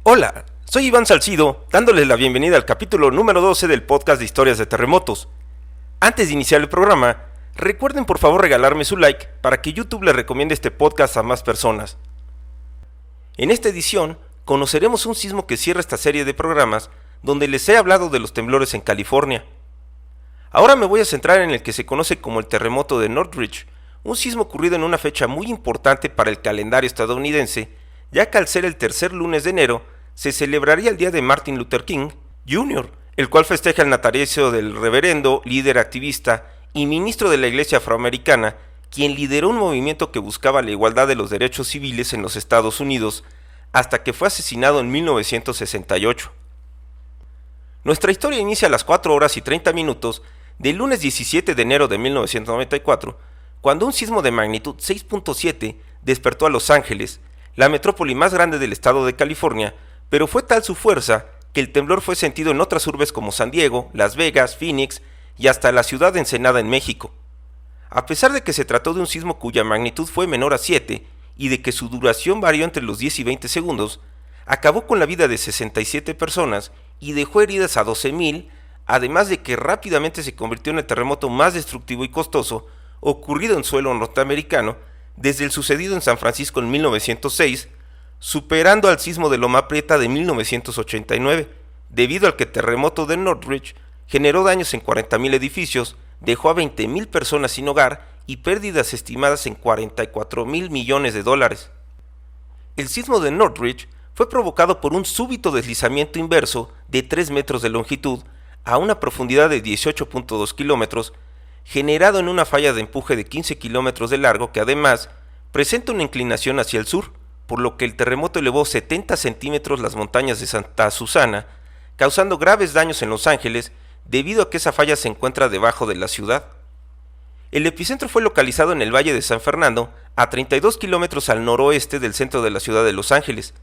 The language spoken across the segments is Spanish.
Hola, soy Iván Salcido, dándoles la bienvenida al capítulo número 12 del podcast de historias de terremotos. Antes de iniciar el programa, recuerden por favor regalarme su like para que YouTube le recomiende este podcast a más personas. En esta edición, conoceremos un sismo que cierra esta serie de programas donde les he hablado de los temblores en California. Ahora me voy a centrar en el que se conoce como el terremoto de Northridge, un sismo ocurrido en una fecha muy importante para el calendario estadounidense, ya que al ser el tercer lunes de enero, se celebraría el día de Martin Luther King Jr., el cual festeja el natalicio del reverendo, líder activista y ministro de la Iglesia afroamericana, quien lideró un movimiento que buscaba la igualdad de los derechos civiles en los Estados Unidos, hasta que fue asesinado en 1968. Nuestra historia inicia a las 4 horas y 30 minutos del lunes 17 de enero de 1994, cuando un sismo de magnitud 6.7 despertó a Los Ángeles, la metrópoli más grande del estado de California, pero fue tal su fuerza que el temblor fue sentido en otras urbes como San Diego, Las Vegas, Phoenix y hasta la ciudad de Ensenada en México. A pesar de que se trató de un sismo cuya magnitud fue menor a 7 y de que su duración varió entre los 10 y 20 segundos, acabó con la vida de 67 personas y dejó heridas a 12,000, además de que rápidamente se convirtió en el terremoto más destructivo y costoso ocurrido en suelo norteamericano desde el sucedido en San Francisco en 1906, superando al sismo de Loma Prieta de 1989, debido al que el terremoto de Northridge generó daños en 40,000 edificios, dejó a 20,000 personas sin hogar y pérdidas estimadas en 44,000 millones de dólares. El sismo de Northridge fue provocado por un súbito deslizamiento inverso de 3 metros de longitud a una profundidad de 18.2 kilómetros, generado en una falla de empuje de 15 kilómetros de largo que además presenta una inclinación hacia el sur, por lo que el terremoto elevó 70 centímetros las montañas de Santa Susana, causando graves daños en Los Ángeles debido a que esa falla se encuentra debajo de la ciudad. El epicentro fue localizado en el Valle de San Fernando, a 32 kilómetros al noroeste del centro de la ciudad de Los Ángeles.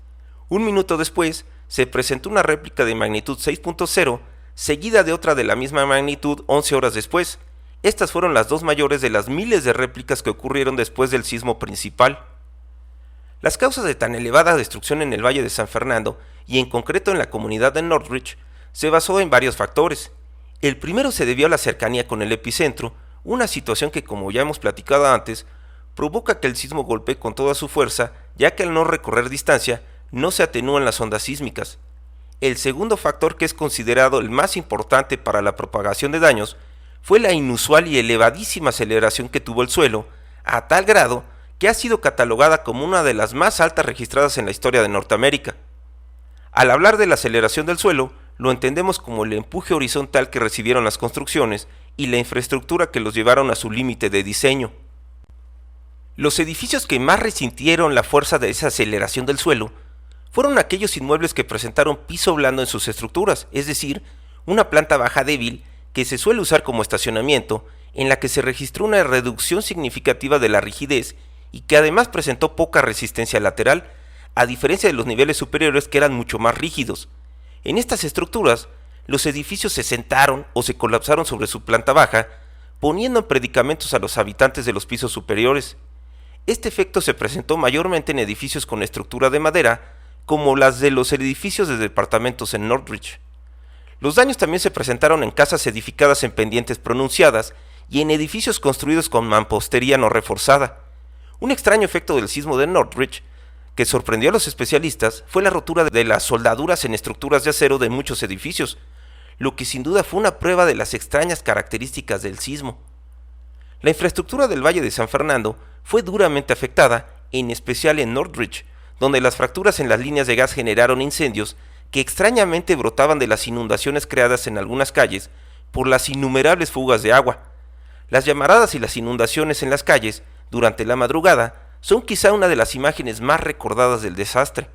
Un minuto después, se presentó una réplica de magnitud 6.0, seguida de otra de la misma magnitud 11 horas después. Estas fueron las dos mayores de las miles de réplicas que ocurrieron después del sismo principal. Las causas de tan elevada destrucción en el Valle de San Fernando, y en concreto en la comunidad de Northridge, se basó en varios factores. El primero se debió a la cercanía con el epicentro, una situación que, como ya hemos platicado antes, provoca que el sismo golpee con toda su fuerza, ya que al no recorrer distancia, no se atenúan las ondas sísmicas. El segundo factor, que es considerado el más importante para la propagación de daños, fue la inusual y elevadísima aceleración que tuvo el suelo, a tal grado que ha sido catalogada como una de las más altas registradas en la historia de Norteamérica. Al hablar de la aceleración del suelo, lo entendemos como el empuje horizontal que recibieron las construcciones y la infraestructura que los llevaron a su límite de diseño. Los edificios que más resintieron la fuerza de esa aceleración del suelo fueron aquellos inmuebles que presentaron piso blando en sus estructuras, es decir, una planta baja débil que se suele usar como estacionamiento, en la que se registró una reducción significativa de la rigidez y que además presentó poca resistencia lateral, a diferencia de los niveles superiores que eran mucho más rígidos. En estas estructuras, los edificios se sentaron o se colapsaron sobre su planta baja, poniendo en predicamentos a los habitantes de los pisos superiores. Este efecto se presentó mayormente en edificios con estructura de madera, como las de los edificios de departamentos en Northridge. Los daños también se presentaron en casas edificadas en pendientes pronunciadas y en edificios construidos con mampostería no reforzada. Un extraño efecto del sismo de Northridge, que sorprendió a los especialistas, fue la rotura de las soldaduras en estructuras de acero de muchos edificios, lo que sin duda fue una prueba de las extrañas características del sismo. La infraestructura del Valle de San Fernando fue duramente afectada, en especial en Northridge, donde las fracturas en las líneas de gas generaron incendios que extrañamente brotaban de las inundaciones creadas en algunas calles por las innumerables fugas de agua. Las llamaradas y las inundaciones en las calles durante la madrugada son quizá una de las imágenes más recordadas del desastre.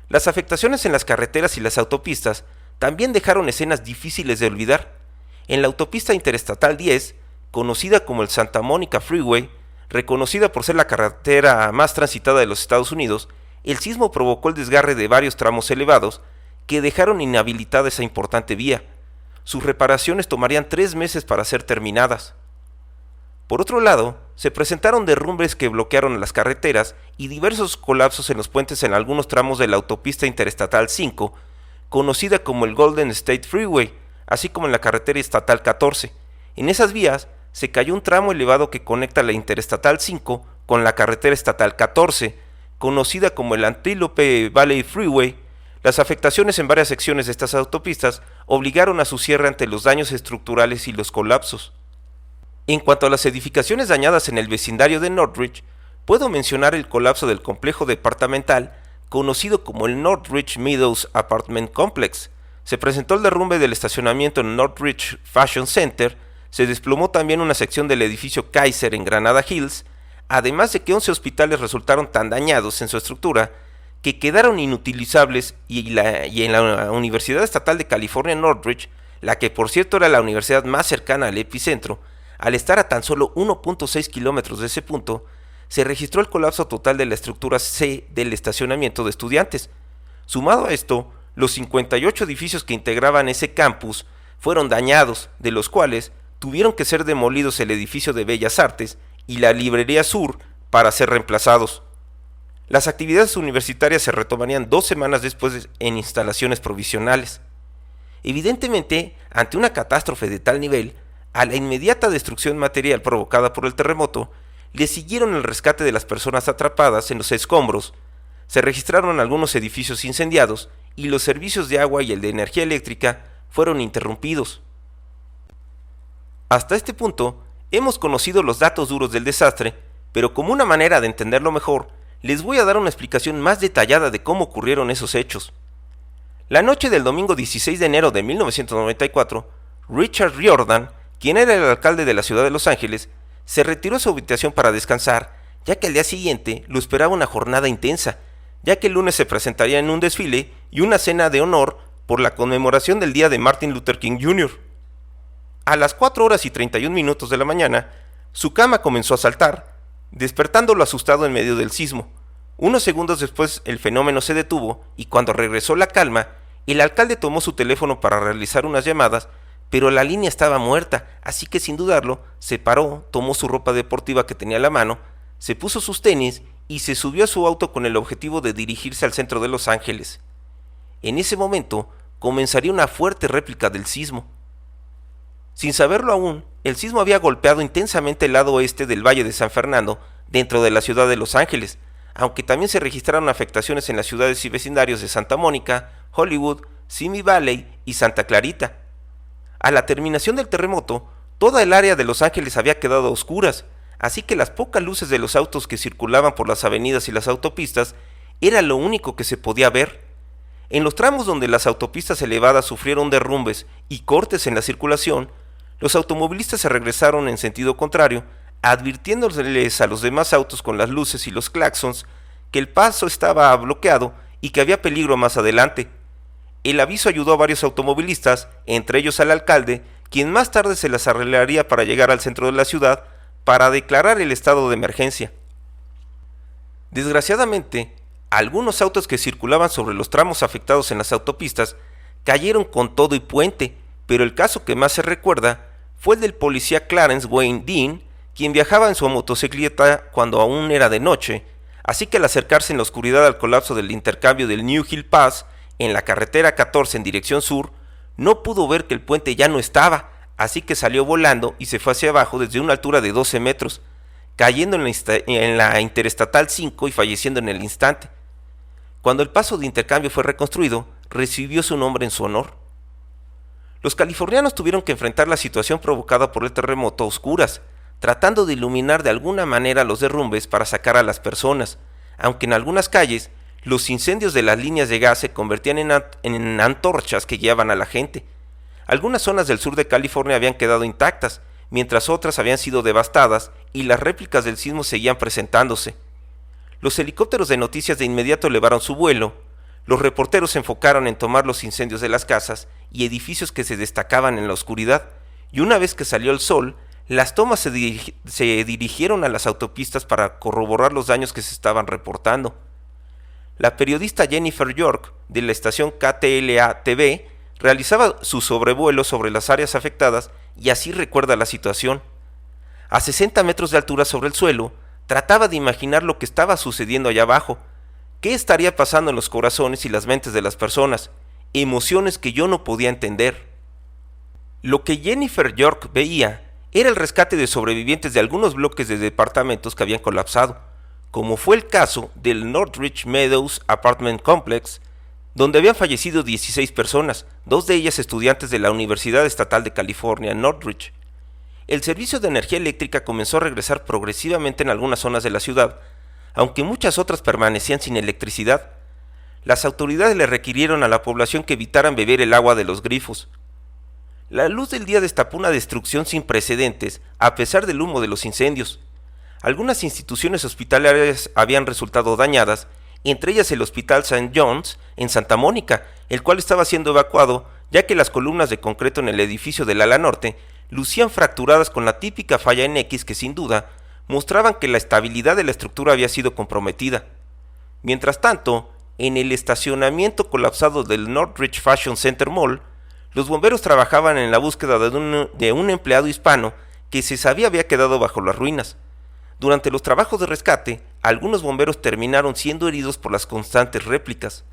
Las afectaciones en las carreteras y las autopistas también dejaron escenas difíciles de olvidar. En la autopista interestatal 10, conocida como el Santa Mónica Freeway, reconocida por ser la carretera más transitada de los Estados Unidos, el sismo provocó el desgarre de varios tramos elevados que dejaron inhabilitada esa importante vía. Sus reparaciones tomarían 3 meses para ser terminadas. Por otro lado, se presentaron derrumbes que bloquearon las carreteras y diversos colapsos en los puentes en algunos tramos de la autopista interestatal 5, conocida como el Golden State Freeway, así como en la carretera estatal 14. En esas vías se cayó un tramo elevado que conecta la interestatal 5 con la carretera estatal 14, conocida como el Antelope Valley Freeway. Las afectaciones en varias secciones de estas autopistas obligaron a su cierre ante los daños estructurales y los colapsos. En cuanto a las edificaciones dañadas en el vecindario de Northridge, puedo mencionar el colapso del complejo departamental conocido como el Northridge Meadows Apartment Complex. Se presentó el derrumbe del estacionamiento en Northridge Fashion Center, se desplomó también una sección del edificio Kaiser en Granada Hills, además de que 11 hospitales resultaron tan dañados en su estructura que quedaron inutilizables y en la Universidad Estatal de California en Northridge, la que por cierto era la universidad más cercana al epicentro, al estar a tan solo 1.6 kilómetros de ese punto, se registró el colapso total de la estructura C del estacionamiento de estudiantes. Sumado a esto, los 58 edificios que integraban ese campus fueron dañados, de los cuales tuvieron que ser demolidos el edificio de Bellas Artes y la Librería Sur para ser reemplazados. Las actividades universitarias se retomarían 2 semanas después en instalaciones provisionales. Evidentemente, ante una catástrofe de tal nivel, a la inmediata destrucción material provocada por el terremoto, le siguieron el rescate de las personas atrapadas en los escombros. Se registraron algunos edificios incendiados y los servicios de agua y el de energía eléctrica fueron interrumpidos. Hasta este punto, hemos conocido los datos duros del desastre, pero como una manera de entenderlo mejor, les voy a dar una explicación más detallada de cómo ocurrieron esos hechos. La noche del domingo 16 de enero de 1994, Richard Riordan, quien era el alcalde de la ciudad de Los Ángeles, se retiró a su habitación para descansar, ya que al día siguiente lo esperaba una jornada intensa, ya que el lunes se presentaría en un desfile y una cena de honor por la conmemoración del día de Martin Luther King Jr. A las 4:31 de la mañana, su cama comenzó a saltar, despertándolo asustado en medio del sismo. Unos segundos después el fenómeno se detuvo y cuando regresó la calma, el alcalde tomó su teléfono para realizar unas llamadas, pero la línea estaba muerta, así que sin dudarlo, se paró, tomó su ropa deportiva que tenía a la mano, se puso sus tenis y se subió a su auto con el objetivo de dirigirse al centro de Los Ángeles. En ese momento comenzaría una fuerte réplica del sismo. Sin saberlo aún, el sismo había golpeado intensamente el lado oeste del Valle de San Fernando, dentro de la ciudad de Los Ángeles, aunque también se registraron afectaciones en las ciudades y vecindarios de Santa Mónica, Hollywood, Simi Valley y Santa Clarita. A la terminación del terremoto, toda el área de Los Ángeles había quedado a oscuras, así que las pocas luces de los autos que circulaban por las avenidas y las autopistas era lo único que se podía ver. En los tramos donde las autopistas elevadas sufrieron derrumbes y cortes en la circulación, los automovilistas se regresaron en sentido contrario, advirtiéndoles a los demás autos con las luces y los claxons que el paso estaba bloqueado y que había peligro más adelante. El aviso ayudó a varios automovilistas, entre ellos al alcalde, quien más tarde se las arreglaría para llegar al centro de la ciudad para declarar el estado de emergencia. Desgraciadamente, algunos autos que circulaban sobre los tramos afectados en las autopistas cayeron con todo y puente, pero el caso que más se recuerda fue el del policía Clarence Wayne Dean, quien viajaba en su motocicleta cuando aún era de noche, así que al acercarse en la oscuridad al colapso del intercambio del New Hill Pass en la carretera 14 en dirección sur, no pudo ver que el puente ya no estaba, así que salió volando y se fue hacia abajo desde una altura de 12 metros, cayendo en la interestatal 5 y falleciendo en el instante. Cuando el paso de intercambio fue reconstruido, recibió su nombre en su honor. Los californianos tuvieron que enfrentar la situación provocada por el terremoto a oscuras, tratando de iluminar de alguna manera los derrumbes para sacar a las personas, aunque en algunas calles los incendios de las líneas de gas se convertían en antorchas que guiaban a la gente. Algunas zonas del sur de California habían quedado intactas, mientras otras habían sido devastadas y las réplicas del sismo seguían presentándose. Los helicópteros de noticias de inmediato elevaron su vuelo, los reporteros se enfocaron en tomar los incendios de las casas y edificios que se destacaban en la oscuridad, y una vez que salió el sol, las tomas se dirigieron a las autopistas para corroborar los daños que se estaban reportando. La periodista Jennifer York, de la estación KTLA-TV, realizaba su sobrevuelo sobre las áreas afectadas y así recuerda la situación. A 60 metros de altura sobre el suelo, trataba de imaginar lo que estaba sucediendo allá abajo. ¿Qué estaría pasando en los corazones y las mentes de las personas? Emociones que yo no podía entender. Lo que Jennifer York veía era el rescate de sobrevivientes de algunos bloques de departamentos que habían colapsado, como fue el caso del Northridge Meadows Apartment Complex, donde habían fallecido 16 personas, 2 de ellas estudiantes de la Universidad Estatal de California, Northridge. El servicio de energía eléctrica comenzó a regresar progresivamente en algunas zonas de la ciudad, aunque muchas otras permanecían sin electricidad. Las autoridades le requirieron a la población que evitaran beber el agua de los grifos. La luz del día destapó una destrucción sin precedentes, a pesar del humo de los incendios. Algunas instituciones hospitalarias habían resultado dañadas, entre ellas el Hospital St. John's en Santa Mónica, el cual estaba siendo evacuado ya que las columnas de concreto en el edificio del ala norte lucían fracturadas con la típica falla en X que sin duda mostraban que la estabilidad de la estructura había sido comprometida. Mientras tanto, en el estacionamiento colapsado del Northridge Fashion Center Mall, los bomberos trabajaban en la búsqueda de un empleado hispano que se sabía había quedado bajo las ruinas. Durante los trabajos de rescate, algunos bomberos terminaron siendo heridos por las constantes réplicas.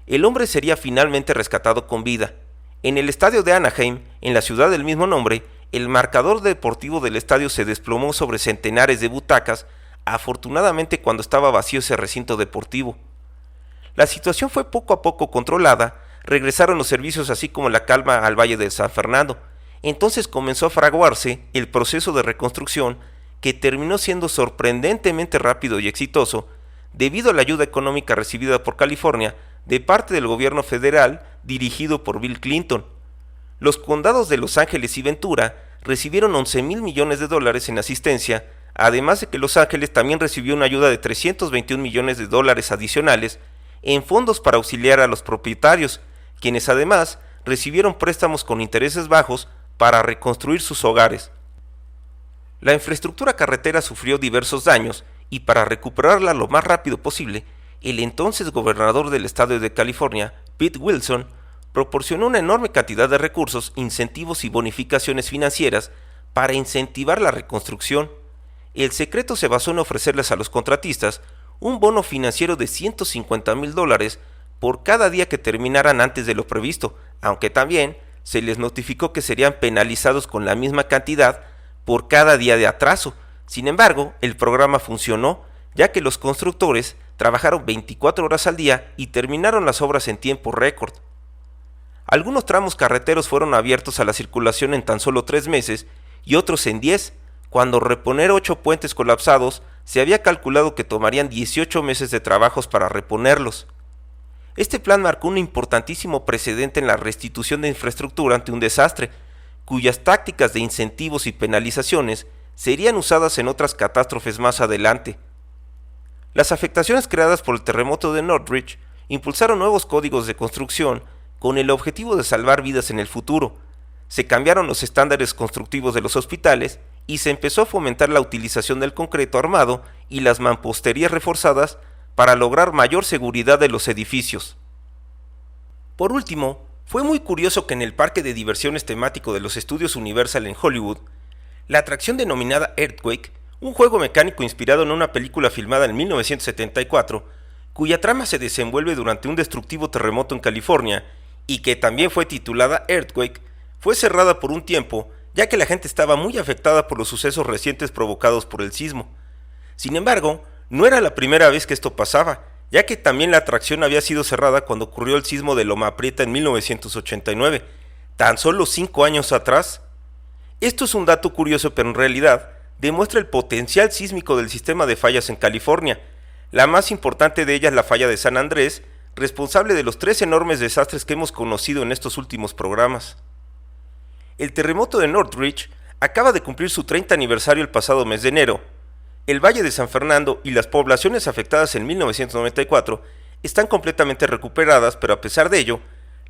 El hombre sería finalmente rescatado con vida. En el estadio de Anaheim, en la ciudad del mismo nombre, el marcador deportivo del estadio se desplomó sobre centenares de butacas, afortunadamente cuando estaba vacío ese recinto deportivo. La situación fue poco a poco controlada, regresaron los servicios así como la calma al Valle de San Fernando. Entonces comenzó a fraguarse el proceso de reconstrucción que terminó siendo sorprendentemente rápido y exitoso debido a la ayuda económica recibida por California de parte del gobierno federal dirigido por Bill Clinton. Los condados de Los Ángeles y Ventura recibieron $11,000 millones en asistencia, además de que Los Ángeles también recibió una ayuda de $321 millones adicionales en fondos para auxiliar a los propietarios, quienes además recibieron préstamos con intereses bajos para reconstruir sus hogares. La infraestructura carretera sufrió diversos daños y para recuperarla lo más rápido posible, el entonces gobernador del estado de California, Pete Wilson, proporcionó una enorme cantidad de recursos, incentivos y bonificaciones financieras para incentivar la reconstrucción. El secreto se basó en ofrecerles a los contratistas un bono financiero de $150,000 por cada día que terminaran antes de lo previsto, aunque también se les notificó que serían penalizados con la misma cantidad por cada día de atraso. Sin embargo, el programa funcionó, ya que los constructores trabajaron 24 horas al día y terminaron las obras en tiempo récord. Algunos tramos carreteros fueron abiertos a la circulación en tan solo 3 meses y otros en 10, cuando reponer 8 puentes colapsados se había calculado que tomarían 18 meses de trabajos para reponerlos. Este plan marcó un importantísimo precedente en la restitución de infraestructura ante un desastre, cuyas tácticas de incentivos y penalizaciones serían usadas en otras catástrofes más adelante. Las afectaciones creadas por el terremoto de Northridge impulsaron nuevos códigos de construcción con el objetivo de salvar vidas en el futuro. Se cambiaron los estándares constructivos de los hospitales y se empezó a fomentar la utilización del concreto armado y las mamposterías reforzadas para lograr mayor seguridad de los edificios. Por último, fue muy curioso que en el parque de diversiones temático de los estudios Universal en Hollywood, la atracción denominada Earthquake, un juego mecánico inspirado en una película filmada en 1974, cuya trama se desenvuelve durante un destructivo terremoto en California y que también fue titulada Earthquake, fue cerrada por un tiempo ya que la gente estaba muy afectada por los sucesos recientes provocados por el sismo. Sin embargo, no era la primera vez que esto pasaba, ya que también la atracción había sido cerrada cuando ocurrió el sismo de Loma Prieta en 1989, tan solo 5 años atrás. Esto es un dato curioso, pero en realidad demuestra el potencial sísmico del sistema de fallas en California. La más importante de ellas es la falla de San Andrés, responsable de los 3 enormes desastres que hemos conocido en estos últimos programas. El terremoto de Northridge acaba de cumplir su 30 aniversario el pasado mes de enero. El Valle de San Fernando y las poblaciones afectadas en 1994 están completamente recuperadas, pero a pesar de ello,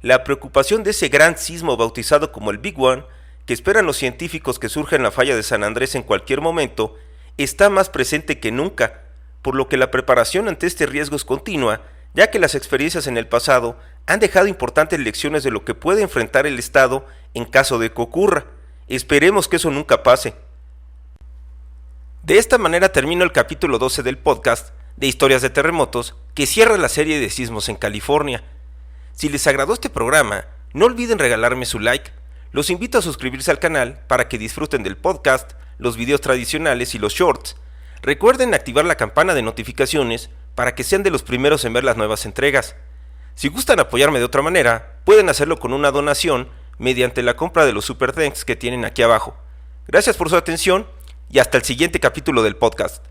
la preocupación de ese gran sismo bautizado como el Big One, que esperan los científicos que surja en la falla de San Andrés en cualquier momento, está más presente que nunca, por lo que la preparación ante este riesgo es continua, ya que las experiencias en el pasado han dejado importantes lecciones de lo que puede enfrentar el Estado en caso de que ocurra. Esperemos que eso nunca pase. De esta manera termino el capítulo 12 del podcast de Historias de Terremotos, que cierra la serie de sismos en California. Si les agradó este programa, no olviden regalarme su like. Los invito a suscribirse al canal para que disfruten del podcast, los videos tradicionales y los shorts. Recuerden activar la campana de notificaciones para que sean de los primeros en ver las nuevas entregas. Si gustan apoyarme de otra manera, pueden hacerlo con una donación mediante la compra de los super thanks que tienen aquí abajo. Gracias por su atención y hasta el siguiente capítulo del podcast.